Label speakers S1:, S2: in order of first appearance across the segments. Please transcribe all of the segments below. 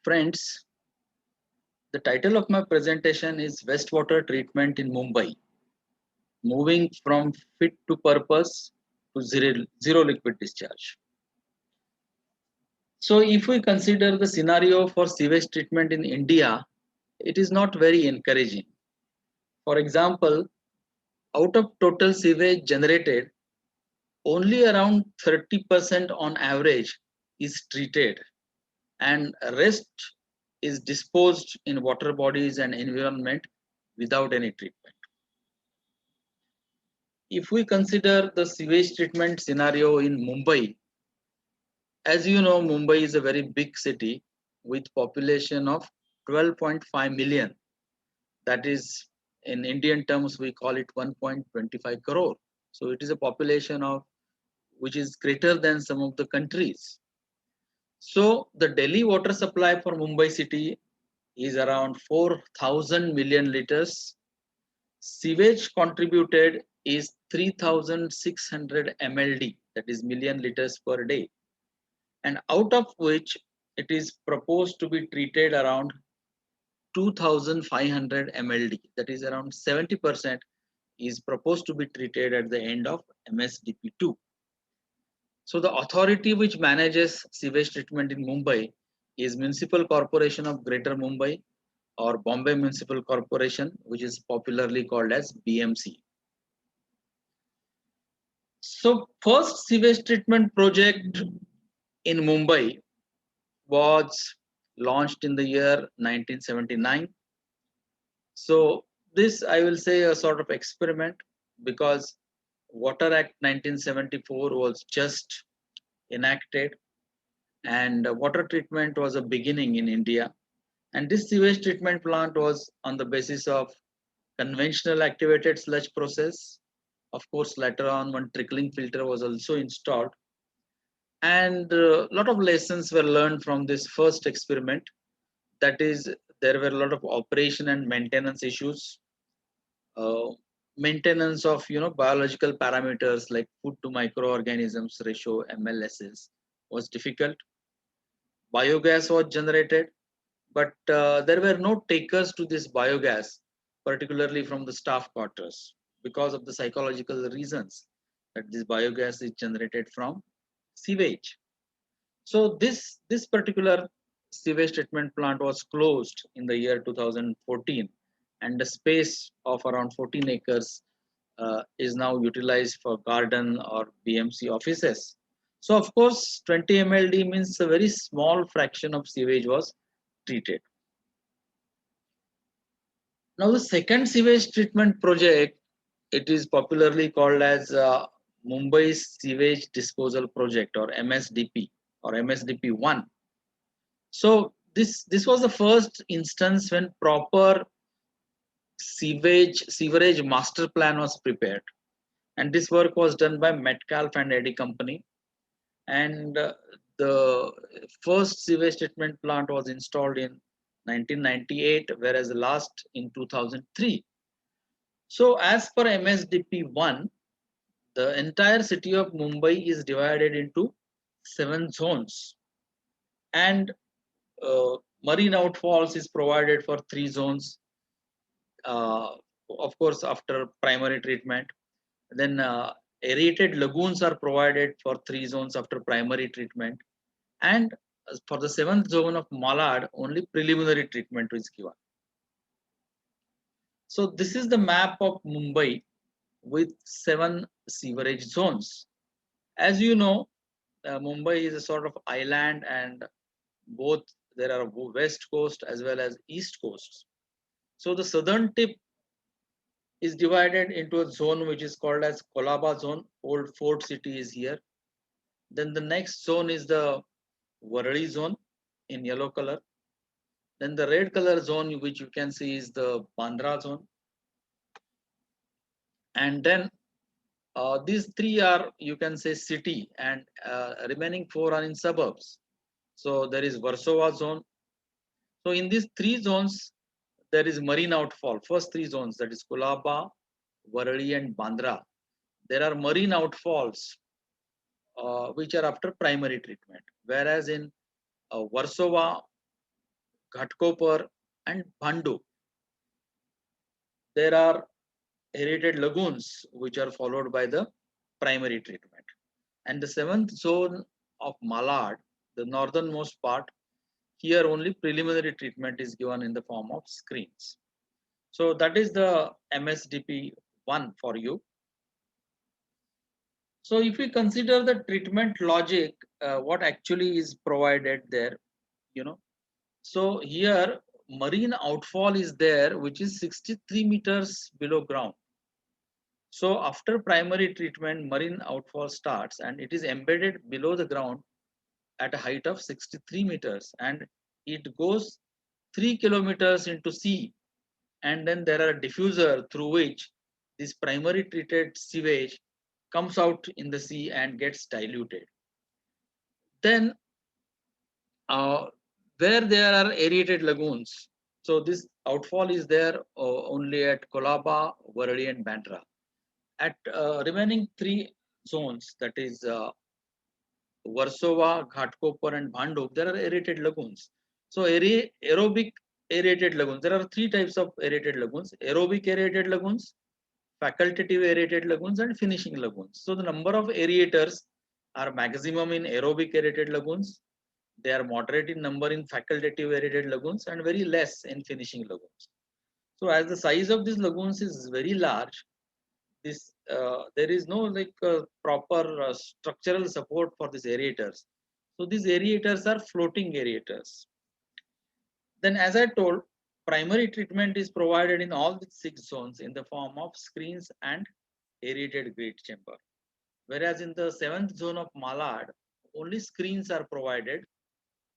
S1: Friends, the title of my presentation is Wastewater Treatment in Mumbai, moving from fit to purpose to zero liquid discharge. So, if we consider the scenario for sewage treatment in India, it is not very encouraging. For example, out of total sewage generated, only around 30% on average is treated, and rest is disposed in water bodies and environment without any treatment. If we consider the sewage treatment scenario in Mumbai, as you know, Mumbai is a very big city with population of 12.5 million. That is, in Indian terms, we call it 1.25 crore. So it is a population of which is greater than some of the countries. So the daily water supply for Mumbai city is around 4,000 million liters. Sewage contributed is 3,600 MLD, that is million liters per day, and out of which it is proposed to be treated around 2,500 MLD, that is around 70% is proposed to be treated at the end of MSDP2. So the authority which manages sewage treatment in Mumbai is Municipal Corporation of Greater Mumbai or Bombay Municipal Corporation, which is popularly called as BMC. So first sewage treatment project in Mumbai was launched in the year 1979. So this I will say a sort of experiment because Water Act 1974 was just enacted and water treatment was a beginning in India. And this sewage treatment plant was on the basis of conventional activated sludge process. Of course, later on, one trickling filter was also installed. And a lot of lessons were learned from this first experiment. That is, there were a lot of operation and maintenance issues. Uh, Maintenance of biological parameters like food to microorganisms ratio MLSs was difficult. Biogas was generated, but there were no takers to this biogas, particularly from the staff quarters, because of the psychological reasons that this biogas is generated from sewage. So this particular sewage treatment plant was closed in the year 2014, and the space of around 14 acres is now utilized for garden or BMC offices. So of course, 20 MLD means a very small fraction of sewage was treated. Now the second sewage treatment project, it is popularly called as Mumbai Sewage Disposal Project or MSDP or MSDP 1. So this was the first instance when proper sewerage master plan was prepared, and this work was done by Metcalfe and Eddy Company, and the first sewage treatment plant was installed in 1998, whereas the last in 2003. So as per MSDP 1, the entire city of Mumbai is divided into 7 zones, and marine outfalls is provided for 3 zones. Of course, after primary treatment, then aerated lagoons are provided for 3 zones after primary treatment, and for the seventh zone of Malad, only preliminary treatment is given. So this is the map of Mumbai with 7 sewerage zones. As you know, Mumbai is a sort of island, and both there are west coast as well as east coast. So the southern tip is divided into a zone which is called as Kolaba zone. Old Fort City is here. Then the next zone is the Varali zone in yellow color. Then the red color zone which you can see is the Bandra zone. And then these three are, you can say, city, and remaining 4 are in suburbs. So there is Warsaw zone. So in these 3 zones, there is marine outfall. First 3 zones, that is Kolaba, Varali and Bandra. There are marine outfalls which are after primary treatment. Whereas in Warsaw, Ghatkopar, and Bhandu. There are aerated lagoons which are followed by the primary treatment. And the seventh zone of Malad, the northernmost part, here only preliminary treatment is given in the form of screens. So that is the MSDP 1 for you. So if we consider the treatment logic, what actually is provided there, you know. So here marine outfall is there, which is 63 meters below ground. So after primary treatment, marine outfall starts and it is embedded below the ground at a height of 63 meters, and it goes 3 kilometers into sea, and then there are a diffuser through which this primary treated sewage comes out in the sea and gets diluted. Then uh, where there are aerated lagoons, so this outfall is there only at Kolaba, Varadi and Bandra. At remaining three zones, that is Warsaw, Ghatkopar, and Bhanduk, there are aerated lagoons. So, aerobic aerated lagoons. There are three types of aerated lagoons: aerobic aerated lagoons, facultative aerated lagoons, and finishing lagoons. So, the number of aerators are maximum in aerobic aerated lagoons. They are moderate in number in facultative aerated lagoons and very less in finishing lagoons. So, as the size of these lagoons is very large, this there is no like proper structural support for these aerators. So these aerators are floating aerators. Then, as I told, primary treatment is provided in all the six zones in the form of screens and aerated grate chamber. Whereas in the seventh zone of Malad, only screens are provided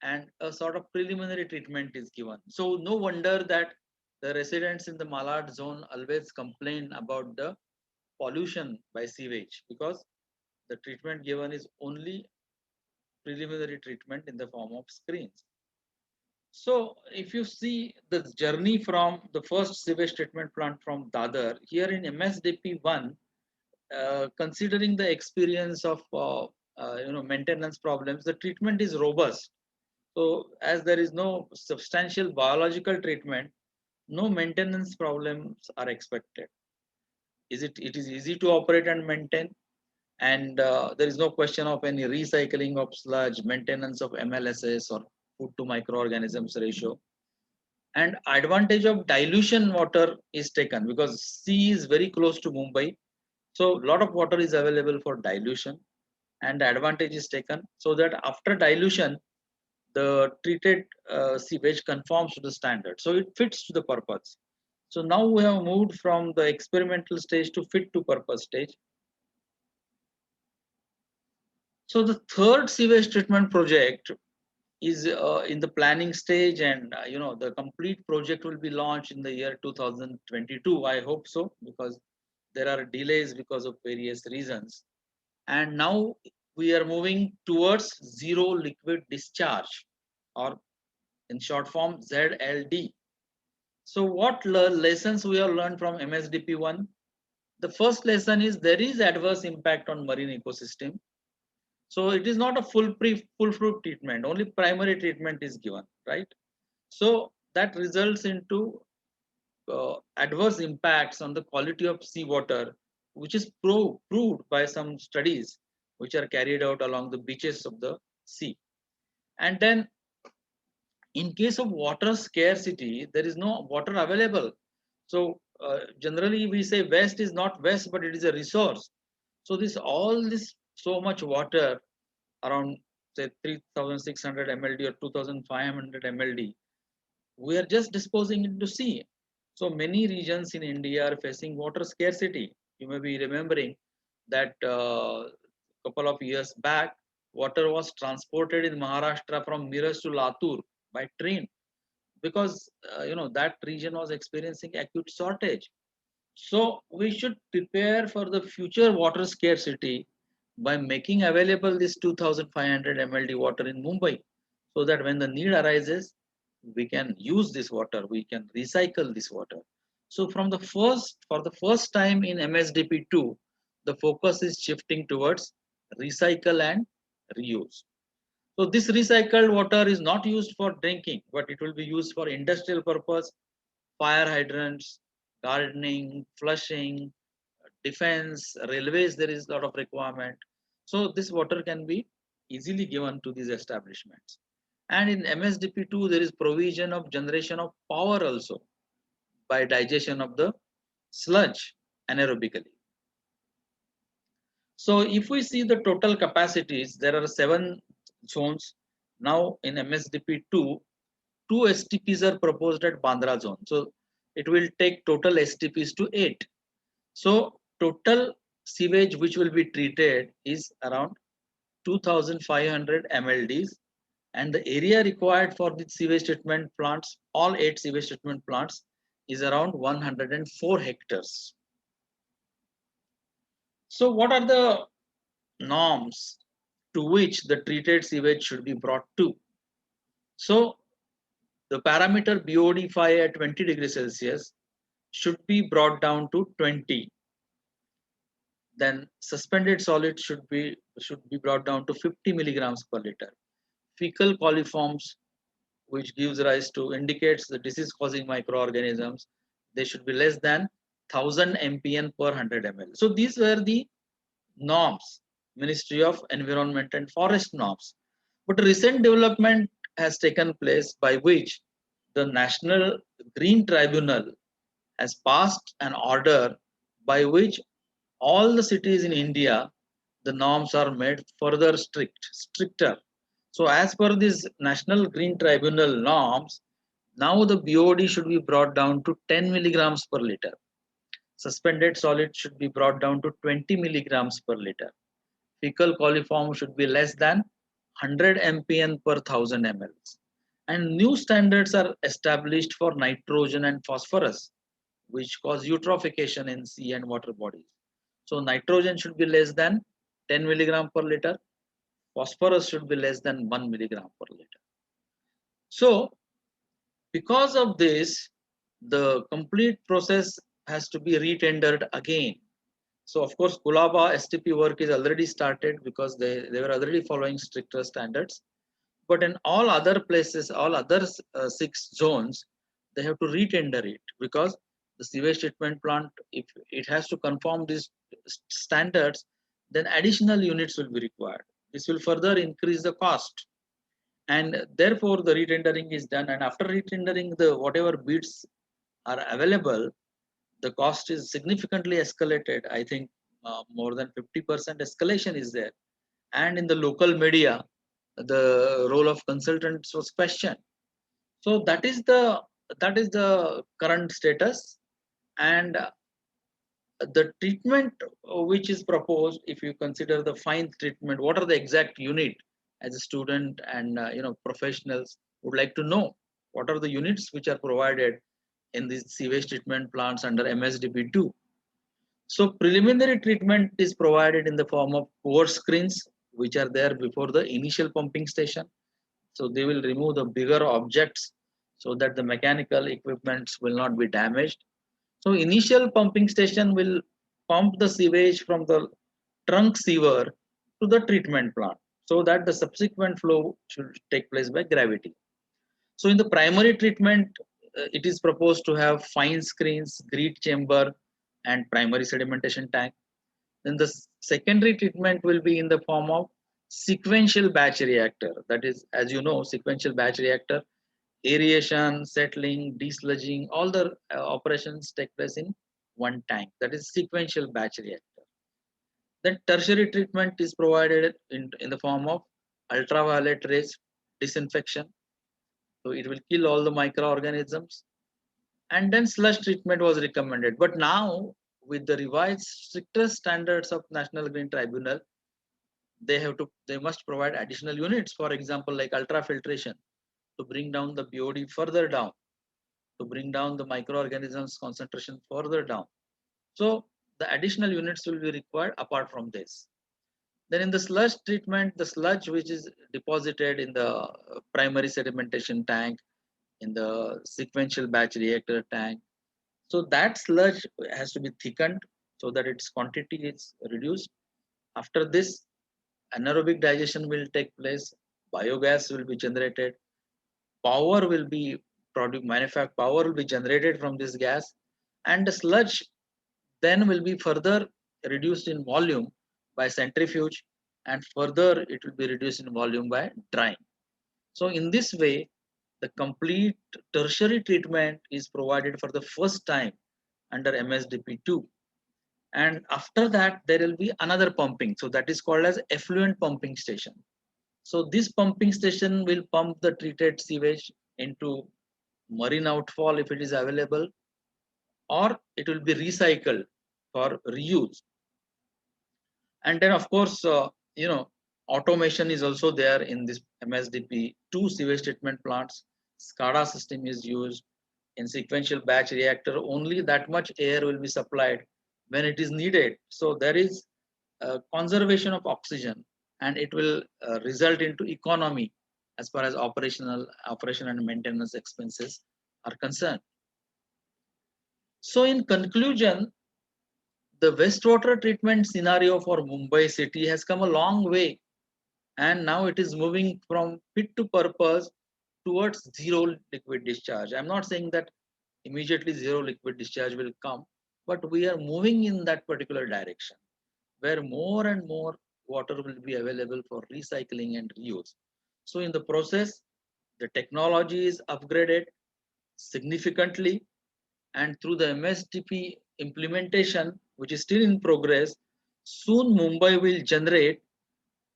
S1: and a sort of preliminary treatment is given. So no wonder that the residents in the Malad zone always complain about the pollution by sewage, because the treatment given is only preliminary treatment in the form of screens. So if you see the journey from the first sewage treatment plant from Dadar, here in MSDP 1, considering the experience of maintenance problems, the treatment is robust. So as there is no substantial biological treatment, no maintenance problems are expected. It is easy to operate and maintain, and there is no question of any recycling of sludge, maintenance of MLSS or food to microorganisms ratio. And advantage of dilution water is taken because sea is very close to Mumbai, so a lot of water is available for dilution, and the advantage is taken so that after dilution, the treated sewage conforms to the standard, so it fits to the purpose. So now we have moved from the experimental stage to fit to purpose stage. So the third sewage treatment project is in the planning stage, and the complete project will be launched in the year 2022. I hope so, because there are delays because of various reasons. And now we are moving towards zero liquid discharge, or in short form ZLD. So what lessons we have learned from MSDP 1? The first lesson is there is adverse impact on marine ecosystem. So it is not a full fruit treatment, only primary treatment is given, right? So that results into adverse impacts on the quality of seawater, which is proved by some studies which are carried out along the beaches of the sea. And then in case of water scarcity, there is no water available. So generally we say waste is not waste, but it is a resource. So this so much water, around say 3600 mld or 2500 mld, we are just disposing into sea. So many regions in India are facing water scarcity. You may be remembering that couple of years back, water was transported in Maharashtra from Miras to Latur by train, because that region was experiencing acute shortage. So we should prepare for the future water scarcity by making available this 2500 mld water in Mumbai, so that when the need arises, we can use this water, we can recycle this water. So for the first time in MSDP 2, the focus is shifting towards recycle and reuse. So this recycled water is not used for drinking, but it will be used for industrial purpose, fire hydrants, gardening, flushing, defense, railways. There is a lot of requirement. So this water can be easily given to these establishments. And in MSDP2, there is provision of generation of power also by digestion of the sludge anaerobically. So if we see the total capacities, there are 7 zones. Now in MSDP2, 2 STPs are proposed at Bandra zone. So it will take total STPs to 8. So total sewage which will be treated is around 2500 MLDs, and the area required for the sewage treatment plants, all 8 sewage treatment plants, is around 104 hectares. So what are the norms to which the treated sewage should be brought to? So the parameter BOD5 at 20 degrees Celsius should be brought down to 20. Then suspended solid should be brought down to 50 milligrams per liter. Fecal coliforms, which gives rise to indicates the disease causing microorganisms, they should be less than 1000 mpn per 100 ml. So these were the norms, Ministry of Environment and Forest norms. But a recent development has taken place by which the National Green Tribunal has passed an order by which all the cities in India, the norms are made further stricter. So as per this National Green Tribunal norms, now the BOD should be brought down to 10 milligrams per liter. Suspended solid should be brought down to 20 milligrams per liter. Fecal coliform should be less than 100 mpn per 1000 ml. And new standards are established for nitrogen and phosphorus, which cause eutrophication in sea and water bodies. So nitrogen should be less than 10 milligram per liter. Phosphorus should be less than 1 milligram per liter. So because of this, the complete process has to be retendered again. So of course, Kulaba STP work is already started because they were already following stricter standards. But in all other places, all other 6 zones, they have to retender it because the sewage treatment plant, if it has to conform these standards, then additional units will be required. This will further increase the cost. And therefore, the retendering is done. And after retendering, the whatever bids are available, the cost is significantly escalated. I think more than 50% escalation is there. And in the local media, the role of consultants was questioned. So that is the current status. And the treatment which is proposed, if you consider the fine treatment, what are the exact unit, as a student and professionals would like to know what are the units which are provided in these sewage treatment plants under MSDP2. So preliminary treatment is provided in the form of core screens, which are there before the initial pumping station. So they will remove the bigger objects so that the mechanical equipments will not be damaged. So initial pumping station will pump the sewage from the trunk sewer to the treatment plant so that the subsequent flow should take place by gravity. So in the primary treatment, it is proposed to have fine screens, grit chamber, and primary sedimentation tank. Then the secondary treatment will be in the form of sequential batch reactor. That is, as you know, sequential batch reactor, aeration, settling, desludging, all the operations take place in one tank. That is sequential batch reactor. Then tertiary treatment is provided in the form of ultraviolet rays disinfection. So it will kill all the microorganisms. And then sludge treatment was recommended. But now, with the revised stricter standards of National Green Tribunal, they must provide additional units, for example, like ultrafiltration to bring down the BOD further down, to bring down the microorganisms concentration further down. So the additional units will be required apart from this. Then in the sludge treatment, the sludge which is deposited in the primary sedimentation tank, in the sequential batch reactor tank, so that sludge has to be thickened so that its quantity is reduced. After this, anaerobic digestion will take place. biogas will be generated, power will be produced, manufactured power will be generated from this gas, and the sludge then will be further reduced in volume by centrifuge, and further it will be reduced in volume by drying. So in this way, the complete tertiary treatment is provided for the first time under MSDP2. And after that, there will be another pumping. So that is called as effluent pumping station. So this pumping station will pump the treated sewage into marine outfall if it is available, or it will be recycled for reuse. And then of course, automation is also there in this MSDP. Two sewage treatment plants, SCADA system is used. In sequential batch reactor, only that much air will be supplied when it is needed. So there is conservation of oxygen, and it will result into economy as far as operation and maintenance expenses are concerned. So in conclusion, the wastewater treatment scenario for Mumbai city has come a long way, and now it is moving from fit to purpose towards zero liquid discharge. I'm not saying that immediately zero liquid discharge will come, but we are moving in that particular direction where more and more water will be available for recycling and reuse. So in the process, the technology is upgraded significantly, and through the MSDP implementation, which is still in progress, soon Mumbai will generate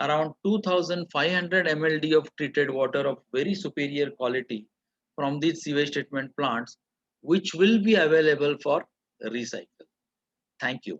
S1: around 2500 mld of treated water of very superior quality from these sewage treatment plants, which will be available for recycle. Thank you.